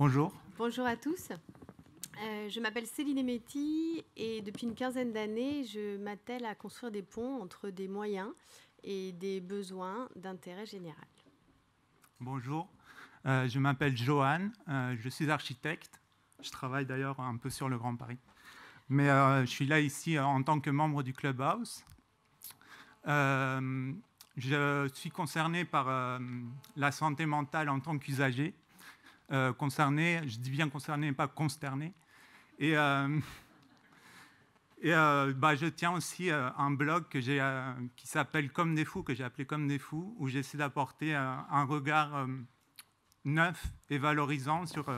Bonjour. Bonjour à tous. Je m'appelle Céline Emetti et depuis une quinzaine d'années, je m'attelle à construire des ponts entre des moyens et des besoins d'intérêt général. Bonjour. Je m'appelle Johan. Je suis architecte. Je travaille d'ailleurs un peu sur le Grand Paris. Mais je suis là ici en tant que membre du Clubhouse. Je suis concerné par la santé mentale en tant qu'usager. Concerné, je dis bien concerné, pas consterné. Et je tiens aussi un blog qui s'appelle Comme des fous, que j'ai appelé Comme des fous, où j'essaie d'apporter un regard neuf et valorisant sur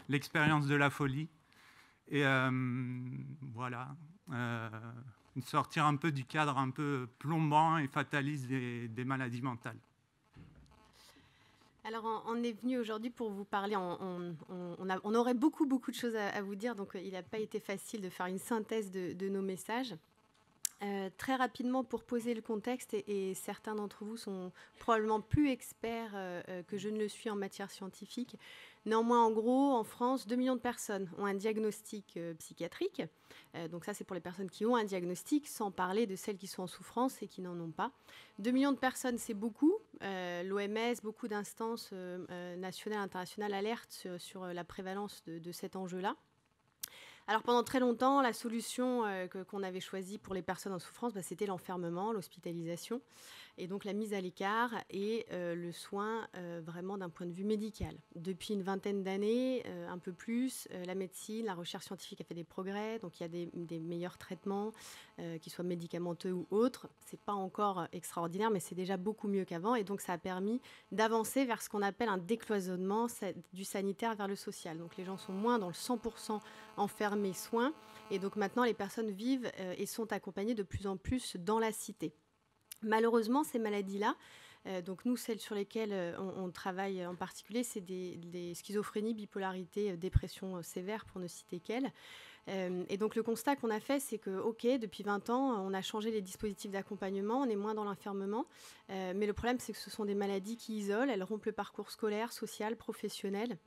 l'expérience de la folie. Et voilà, sortir un peu du cadre un peu plombant et fataliste des maladies mentales. Alors, on est venu aujourd'hui pour vous parler. On aurait beaucoup de choses à vous dire, donc il n'a pas été facile de faire une synthèse de nos messages. Très rapidement, pour poser le contexte, et certains d'entre vous sont probablement plus experts que je ne le suis en matière scientifique. Néanmoins, en gros, en France, 2 millions de personnes ont un diagnostic psychiatrique. Donc ça, c'est pour les personnes qui ont un diagnostic, sans parler de celles qui sont en souffrance et qui n'en ont pas. 2 millions de personnes, c'est beaucoup. L'OMS, beaucoup d'instances nationales et internationales alertent sur la prévalence de cet enjeu-là. Alors pendant très longtemps, la solution qu'on avait choisie pour les personnes en souffrance, c'était l'enfermement, l'hospitalisation, et donc la mise à l'écart et le soin vraiment d'un point de vue médical. Depuis une vingtaine d'années, un peu plus, la médecine, la recherche scientifique a fait des progrès, donc il y a des meilleurs traitements, qu'ils soient médicamenteux ou autres. C'est pas encore extraordinaire, mais c'est déjà beaucoup mieux qu'avant, et donc ça a permis d'avancer vers ce qu'on appelle un décloisonnement du sanitaire vers le social. Donc les gens sont moins dans le 100% enfermés soins, et donc maintenant les personnes vivent et sont accompagnées de plus en plus dans la cité. Malheureusement, ces maladies-là, donc nous, celles sur lesquelles on travaille en particulier, c'est des schizophrénies, bipolarité, dépression sévère, pour ne citer qu'elles. Et donc le constat qu'on a fait, c'est que, ok, depuis 20 ans, on a changé les dispositifs d'accompagnement, on est moins dans l'enfermement, mais le problème, c'est que ce sont des maladies qui isolent, elles rompent le parcours scolaire, social, professionnel.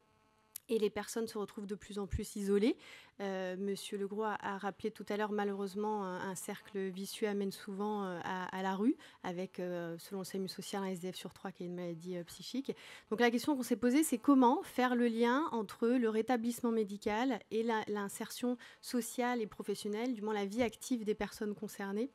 Et les personnes se retrouvent de plus en plus isolées. Monsieur Legros a rappelé tout à l'heure, malheureusement, un cercle vicieux amène souvent à la rue, avec, selon le SAMU social, un SDF sur 3 qui a une maladie psychique. Donc la question qu'on s'est posée, c'est comment faire le lien entre le rétablissement médical et l'insertion sociale et professionnelle, du moins la vie active des personnes concernées,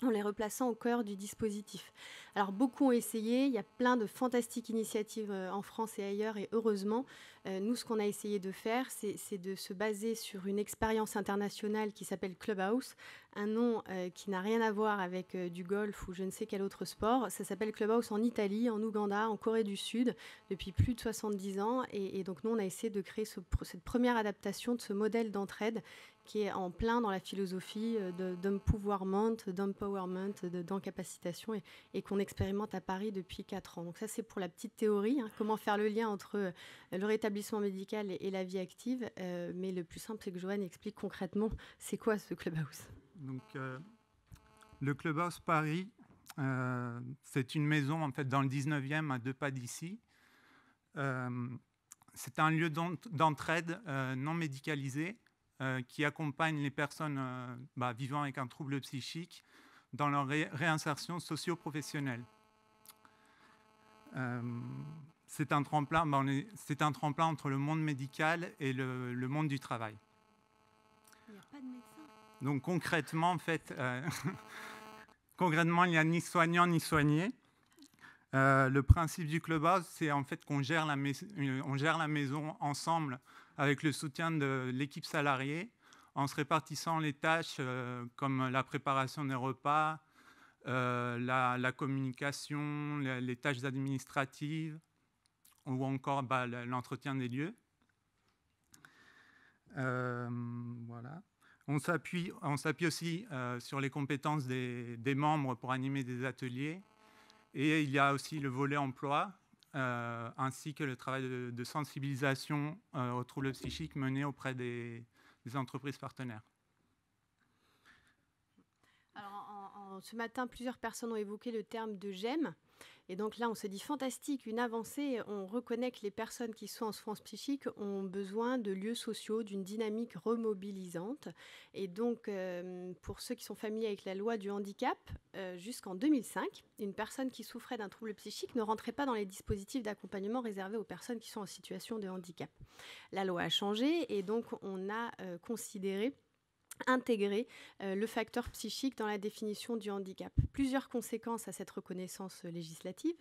en les replaçant au cœur du dispositif. Alors beaucoup ont essayé, il y a plein de fantastiques initiatives en France et ailleurs, et heureusement, nous ce qu'on a essayé de faire, c'est de se baser sur une expérience internationale qui s'appelle Clubhouse, un nom qui n'a rien à voir avec du golf ou je ne sais quel autre sport. Ça s'appelle Clubhouse en Italie, en Ouganda, en Corée du Sud, depuis plus de 70 ans, et donc nous on a essayé de créer cette première adaptation de ce modèle d'entraide qui est en plein dans la philosophie d'empowerment, d'encapacitation, et qu'on expérimente à Paris depuis 4 ans. Donc ça, c'est pour la petite théorie, comment faire le lien entre le rétablissement médical et la vie active. Mais le plus simple, c'est que Johan explique concrètement c'est quoi ce Clubhouse. Donc, le Clubhouse Paris, c'est une maison en fait dans le 19e, à 2 pas d'ici. C'est un lieu d'entraide non médicalisé, qui accompagne les personnes vivant avec un trouble psychique dans leur réinsertion socio-professionnelle. C'est un tremplin entre le monde médical et le monde du travail. Il n'y a pas de médecin. Donc concrètement, en fait, concrètement, il n'y a ni soignant ni soigné. Le principe du Clubhouse, c'est en fait qu'on gère on gère la maison ensemble avec le soutien de l'équipe salariée, en se répartissant les tâches comme la préparation des repas, la communication, les tâches administratives ou encore l'entretien des lieux. Voilà. On s'appuie aussi sur les compétences des membres pour animer des ateliers. Et il y a aussi le volet emploi, ainsi que le travail de sensibilisation aux troubles psychiques mené auprès des entreprises partenaires. Alors, ce matin, plusieurs personnes ont évoqué le terme de GEM. Et donc là, on se dit fantastique, une avancée. On reconnaît que les personnes qui sont en souffrance psychique ont besoin de lieux sociaux, d'une dynamique remobilisante. Et donc, pour ceux qui sont familiers avec la loi du handicap, jusqu'en 2005, une personne qui souffrait d'un trouble psychique ne rentrait pas dans les dispositifs d'accompagnement réservés aux personnes qui sont en situation de handicap. La loi a changé et donc on a considéré intégrer le facteur psychique dans la définition du handicap. Plusieurs conséquences à cette reconnaissance législative.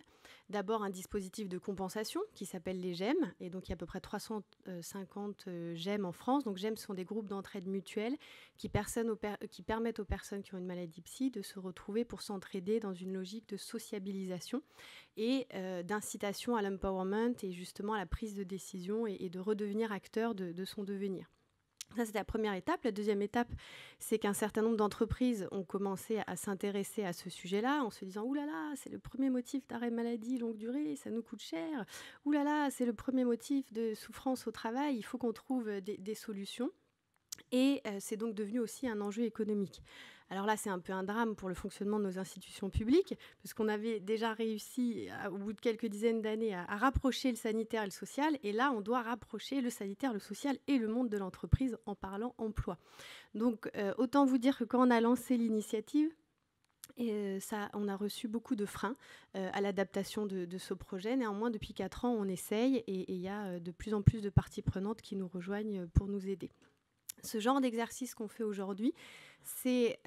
D'abord, un dispositif de compensation qui s'appelle les GEM, et donc il y a à peu près 350 GEM en France. Donc GEM sont des groupes d'entraide mutuelle qui permettent aux personnes qui ont une maladie psy de se retrouver pour s'entraider dans une logique de sociabilisation et d'incitation à l'empowerment et justement à la prise de décision et de redevenir acteur de son devenir. Ça, c'était la première étape. La deuxième étape, c'est qu'un certain nombre d'entreprises ont commencé à s'intéresser à ce sujet-là en se disant « Ouh là là, c'est le premier motif d'arrêt maladie longue durée, ça nous coûte cher. Ouh là là, c'est le premier motif de souffrance au travail, il faut qu'on trouve des solutions. » Et c'est donc devenu aussi un enjeu économique. Alors là, c'est un peu un drame pour le fonctionnement de nos institutions publiques, parce qu'on avait déjà réussi, au bout de quelques dizaines d'années, à rapprocher le sanitaire et le social. Et là, on doit rapprocher le sanitaire, le social et le monde de l'entreprise en parlant emploi. Donc, autant vous dire que quand on a lancé l'initiative, on a reçu beaucoup de freins à l'adaptation de ce projet. Néanmoins, depuis 4 ans, on essaye et il y a de plus en plus de parties prenantes qui nous rejoignent pour nous aider. Ce genre d'exercice qu'on fait aujourd'hui, c'est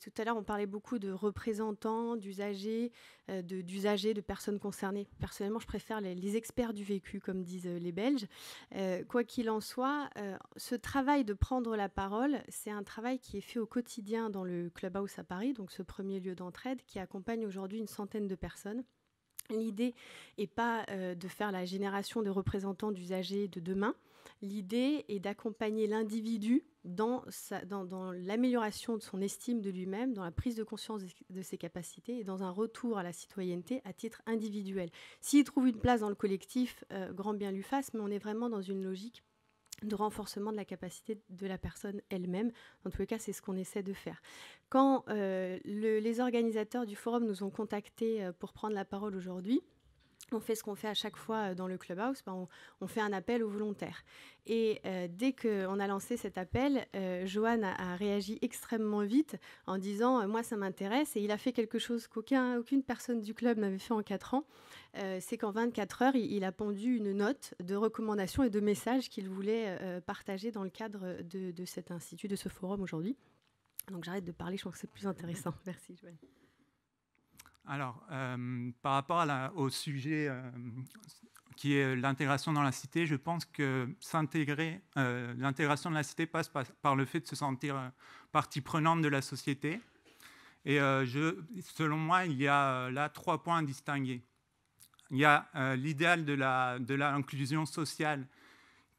tout à l'heure, on parlait beaucoup de représentants, d'usagers, de personnes concernées. Personnellement, je préfère les experts du vécu, comme disent les Belges. Quoi qu'il en soit, ce travail de prendre la parole, c'est un travail qui est fait au quotidien dans le Clubhouse à Paris, donc ce premier lieu d'entraide qui accompagne aujourd'hui une centaine de personnes. L'idée n'est pas de faire la génération de représentants d'usagers de demain. L'idée est d'accompagner l'individu dans l'amélioration de son estime de lui-même, dans la prise de conscience de ses capacités et dans un retour à la citoyenneté à titre individuel. S'il trouve une place dans le collectif, grand bien lui fasse, mais on est vraiment dans une logique de renforcement de la capacité de la personne elle-même. En tous les cas, c'est ce qu'on essaie de faire. Quand les organisateurs du forum nous ont contactés pour prendre la parole aujourd'hui, on fait ce qu'on fait à chaque fois dans le Clubhouse, on fait un appel aux volontaires. Et dès qu'on a lancé cet appel, Johan a réagi extrêmement vite en disant « moi, ça m'intéresse ». Et il a fait quelque chose qu'aucune personne du club n'avait fait en 4 ans. C'est qu'en 24 heures, il a pondu une note de recommandations et de messages qu'il voulait partager dans le cadre de cet institut, de ce forum aujourd'hui. Donc j'arrête de parler, je pense que c'est plus intéressant. Merci, Johan. Alors, par rapport au sujet qui est l'intégration dans la cité, je pense que l'intégration de la cité passe par le fait de se sentir partie prenante de la société. Et selon moi, il y a là 3 points à distinguer. Il y a l'idéal de l'inclusion sociale,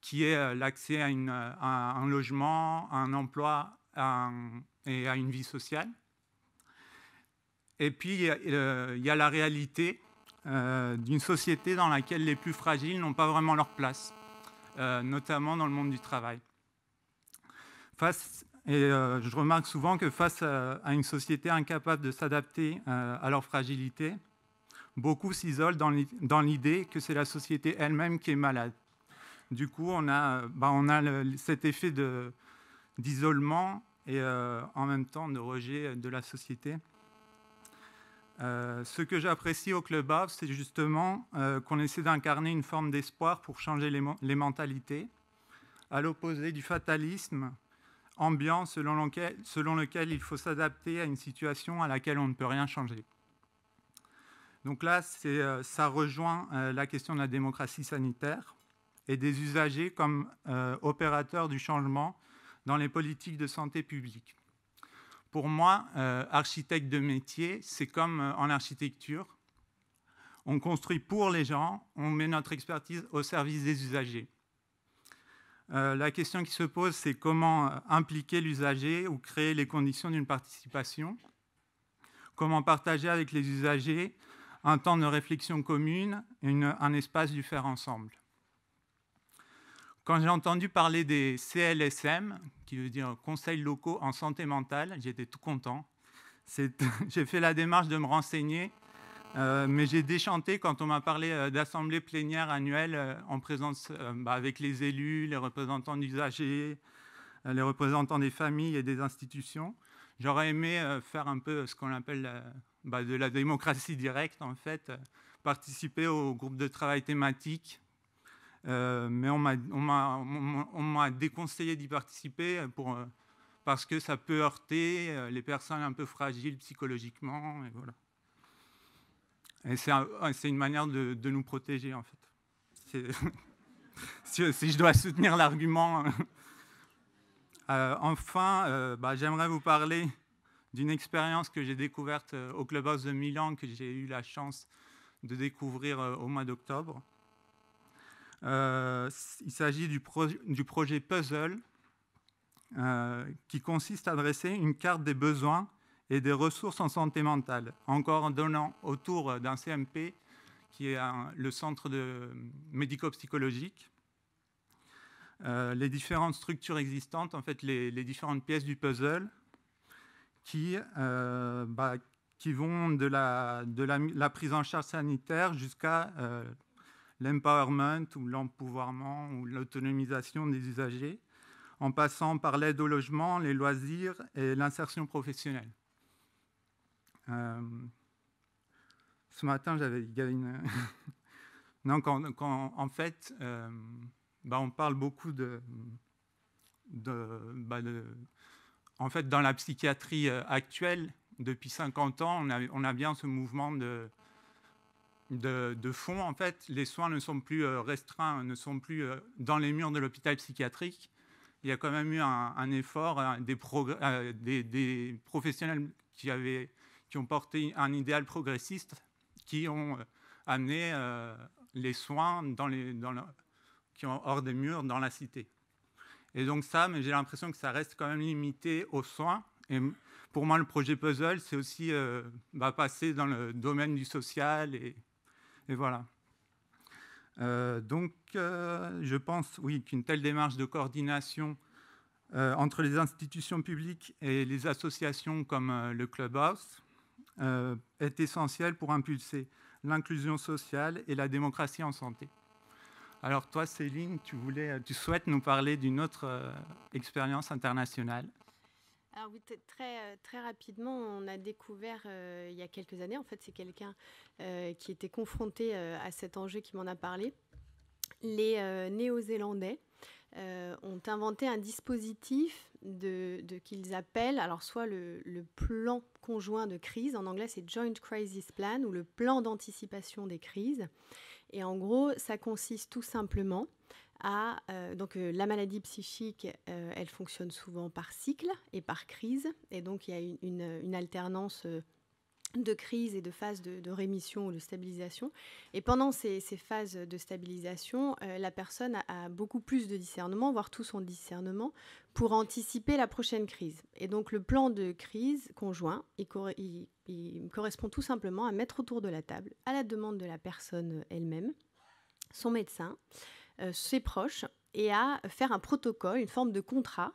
qui est l'accès à un logement, à un emploi et à une vie sociale. Et puis, il y a la réalité d'une société dans laquelle les plus fragiles n'ont pas vraiment leur place, notamment dans le monde du travail. Je remarque souvent que face à une société incapable de s'adapter à leur fragilité, beaucoup s'isolent dans l'idée que c'est la société elle-même qui est malade. Du coup, on a cet effet d'isolement et en même temps de rejet de la société. Ce que j'apprécie au Clubhouse, c'est justement qu'on essaie d'incarner une forme d'espoir pour changer les mentalités, à l'opposé du fatalisme ambiant selon lequel il faut s'adapter à une situation à laquelle on ne peut rien changer. Donc là, ça rejoint la question de la démocratie sanitaire et des usagers comme opérateurs du changement dans les politiques de santé publique. Pour moi, architecte de métier, c'est comme en architecture. On construit pour les gens, on met notre expertise au service des usagers. La question qui se pose, c'est comment impliquer l'usager ou créer les conditions d'une participation. Comment partager avec les usagers un temps de réflexion commune, un espace du faire ensemble. Quand j'ai entendu parler des CLSM, qui veut dire Conseils locaux en santé mentale, j'étais tout content. J'ai fait la démarche de me renseigner Mais j'ai déchanté quand on m'a parlé d'assemblée plénière annuelle en présence avec les élus, les représentants d'usagers, les représentants des familles et des institutions. J'aurais aimé faire un peu ce qu'on appelle de la démocratie directe, en fait, participer au groupe de travail thématique. Mais on m'a déconseillé d'y participer parce que ça peut heurter les personnes un peu fragiles psychologiquement. Et voilà. Et c'est une manière de nous protéger, en fait. Si je dois soutenir l'argument. Enfin, j'aimerais vous parler d'une expérience que j'ai découverte au Clubhouse de Milan, que j'ai eu la chance de découvrir au mois d'octobre. Il s'agit du projet Puzzle, qui consiste à dresser une carte des besoins et des ressources en santé mentale, en coordonnant autour d'un CMP, qui est le centre médico-psychologique, les différentes structures existantes, en fait, les différentes pièces du puzzle, qui vont de la prise en charge sanitaire jusqu'à l'empowerment ou l'empouvoirment ou l'autonomisation des usagers, en passant par l'aide au logement, les loisirs et l'insertion professionnelle. Ce matin, il y avait une... Donc, en fait, on parle beaucoup en fait, dans la psychiatrie actuelle, depuis 50 ans, on a bien ce mouvement de fond. En fait, les soins ne sont plus restreints, ne sont plus dans les murs de l'hôpital psychiatrique. Il y a quand même eu un effort des professionnels qui ont porté un idéal progressiste, qui ont amené les soins qui sont hors des murs, dans la cité. Et donc mais j'ai l'impression que ça reste quand même limité aux soins. Et pour moi, le projet Puzzle, c'est aussi passer dans le domaine du social. Et voilà. Je pense, oui, qu'une telle démarche de coordination entre les institutions publiques et les associations comme le Clubhouse est essentielle pour impulser l'inclusion sociale et la démocratie en santé. Alors toi, Céline, tu souhaites nous parler d'une autre expérience internationale. Alors oui, très rapidement, on a découvert il y a quelques années, en fait c'est quelqu'un qui était confronté à cet enjeu qui m'en a parlé. Les Néo-Zélandais ont inventé un dispositif qu'ils appellent, alors soit le plan conjoint de crise, en anglais c'est Joint Crisis Plan, ou le plan d'anticipation des crises. Et en gros, ça consiste tout simplement à... la maladie psychique, elle fonctionne souvent par cycle et par crise. Et donc, il y a une alternance de crise et de phases de rémission ou de stabilisation. Et pendant ces phases de stabilisation, la personne a beaucoup plus de discernement, voire tout son discernement, pour anticiper la prochaine crise. Et donc, le plan de crise conjoint, il correspond tout simplement à mettre autour de la table, à la demande de la personne elle-même, son médecin, ses proches, et à faire un protocole, une forme de contrat.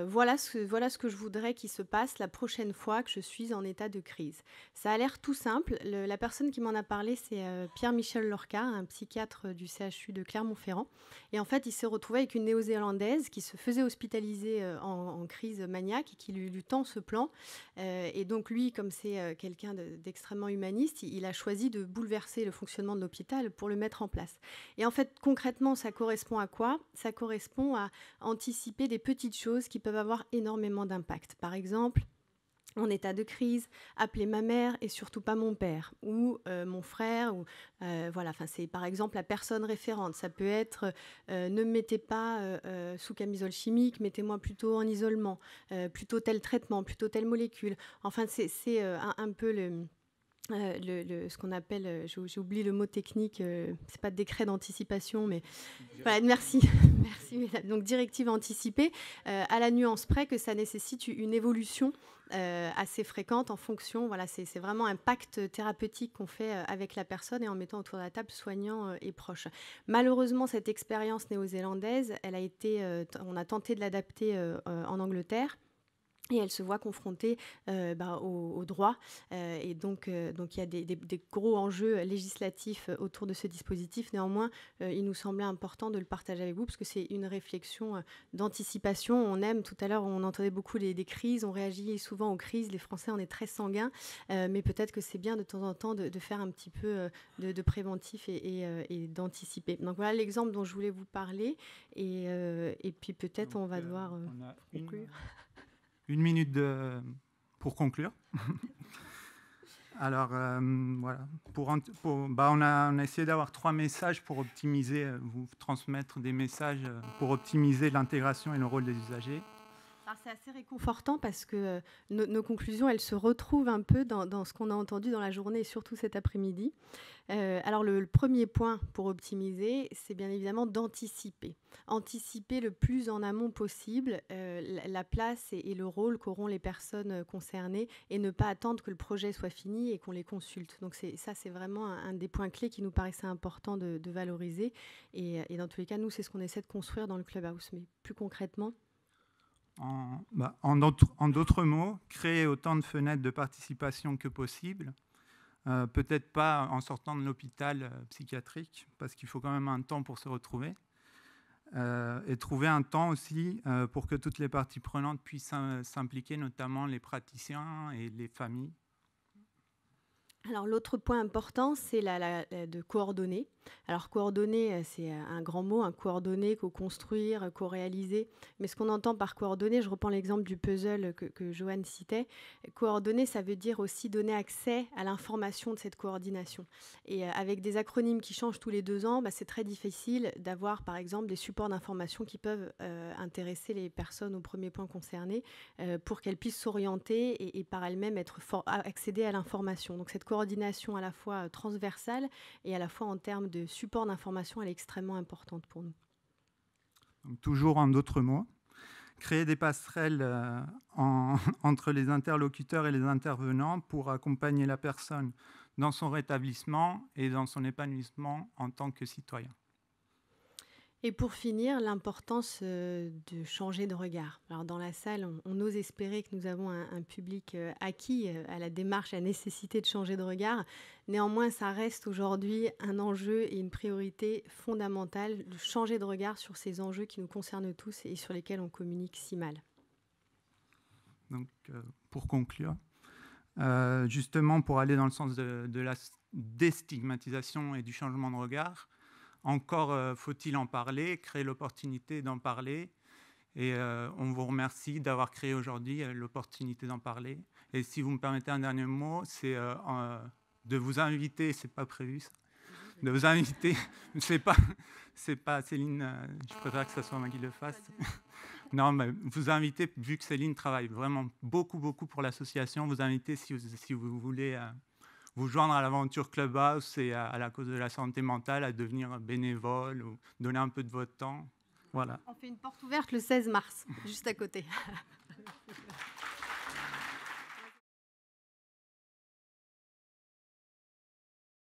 Voilà ce que je voudrais qu'il se passe la prochaine fois que je suis en état de crise. Ça a l'air tout simple. La personne qui m'en a parlé, c'est Pierre-Michel Lorca, un psychiatre du CHU de Clermont-Ferrand. Et en fait, il s'est retrouvé avec une néo-zélandaise qui se faisait hospitaliser en crise maniaque et qui lui tend ce plan. Et donc lui, comme c'est quelqu'un d'extrêmement humaniste, il a choisi de bouleverser le fonctionnement de l'hôpital pour le mettre en place. Et en fait, concrètement, ça correspond à quoi ? Ça correspond à anticiper des petites choses qui peuvent avoir énormément d'impact. Par exemple, en état de crise, appeler ma mère et surtout pas mon père ou mon frère. Ou, voilà, c'est par exemple la personne référente. Ça peut être ne me mettez pas sous camisole chimique, mettez-moi plutôt en isolement, plutôt tel traitement, plutôt telle molécule. Enfin, c'est un peu ce qu'on appelle, j'ai oublié le mot technique, c'est pas décret d'anticipation, mais voilà, merci. Merci. Donc directive anticipée, à la nuance près que ça nécessite une évolution assez fréquente en fonction. Voilà, c'est vraiment un pacte thérapeutique qu'on fait avec la personne et en mettant autour de la table soignants et proches. Malheureusement, cette expérience néo-zélandaise, on a tenté de l'adapter en Angleterre. Et elle se voit confrontée au droit. Et donc, il y a des gros enjeux législatifs autour de ce dispositif. Néanmoins, il nous semblait important de le partager avec vous parce que c'est une réflexion d'anticipation. On aime, tout à l'heure, on entendait beaucoup des crises. On réagit souvent aux crises. Les Français, on est très sanguins. Mais peut-être que c'est bien de temps en temps de faire un petit peu de préventif et d'anticiper. Donc voilà l'exemple dont je voulais vous parler. Et puis peut-être on va devoir conclure. Une minute pour conclure. Alors, voilà. On a essayé d'avoir 3 messages pour optimiser, vous transmettre des messages pour optimiser l'intégration et le rôle des usagers. Alors c'est assez réconfortant parce que nos conclusions, elles se retrouvent un peu dans ce qu'on a entendu dans la journée et surtout cet après-midi. Alors le premier point pour optimiser, c'est bien évidemment d'anticiper. Anticiper le plus en amont possible la place et le rôle qu'auront les personnes concernées et ne pas attendre que le projet soit fini et qu'on les consulte. Donc ça, c'est vraiment un des points clés qui nous paraissait important de valoriser. Et dans tous les cas, nous, c'est ce qu'on essaie de construire dans le Clubhouse. Mais plus concrètement... En d'autres mots, créer autant de fenêtres de participation que possible. Peut-être pas en sortant de l'hôpital psychiatrique, parce qu'il faut quand même un temps pour se retrouver. Et trouver un temps aussi pour que toutes les parties prenantes puissent s'impliquer, notamment les praticiens et les familles. Alors l'autre point important, c'est de coordonner. Alors coordonner, c'est un grand mot, coordonner, co-construire, co-réaliser. Mais ce qu'on entend par coordonner, je reprends l'exemple du puzzle que Joanne citait, coordonner, ça veut dire aussi donner accès à l'information de cette coordination. Et avec des acronymes qui changent tous les 2 ans, c'est très difficile d'avoir par exemple des supports d'information qui peuvent intéresser les personnes au premier point concerné pour qu'elles puissent s'orienter et par elles-mêmes accéder à l'information. Donc cette coordination à la fois transversale et à la fois en termes de support d'information, elle est extrêmement importante pour nous. Donc, toujours en d'autres mots, créer des passerelles entre les interlocuteurs et les intervenants pour accompagner la personne dans son rétablissement et dans son épanouissement en tant que citoyen. Et pour finir, l'importance de changer de regard. Alors dans la salle, on ose espérer que nous avons un public acquis à la démarche, à la nécessité de changer de regard. Néanmoins, ça reste aujourd'hui un enjeu et une priorité fondamentale de changer de regard sur ces enjeux qui nous concernent tous et sur lesquels on communique si mal. Donc, pour conclure, justement pour aller dans le sens de la déstigmatisation et du changement de regard, encore faut-il en parler, créer l'opportunité d'en parler. Et on vous remercie d'avoir créé aujourd'hui l'opportunité d'en parler. Et si vous me permettez un dernier mot, c'est de vous inviter, c'est pas prévu ça, de vous inviter, c'est pas Céline, je préfère que ce soit moi qui le fasse. Non, mais vous invitez, vu que Céline travaille vraiment beaucoup pour l'association, vous invitez si vous voulez... vous joindre à l'aventure Clubhouse et à la cause de la santé mentale, à devenir bénévole ou donner un peu de votre temps. Voilà. On fait une porte ouverte le 16 mars, juste à côté.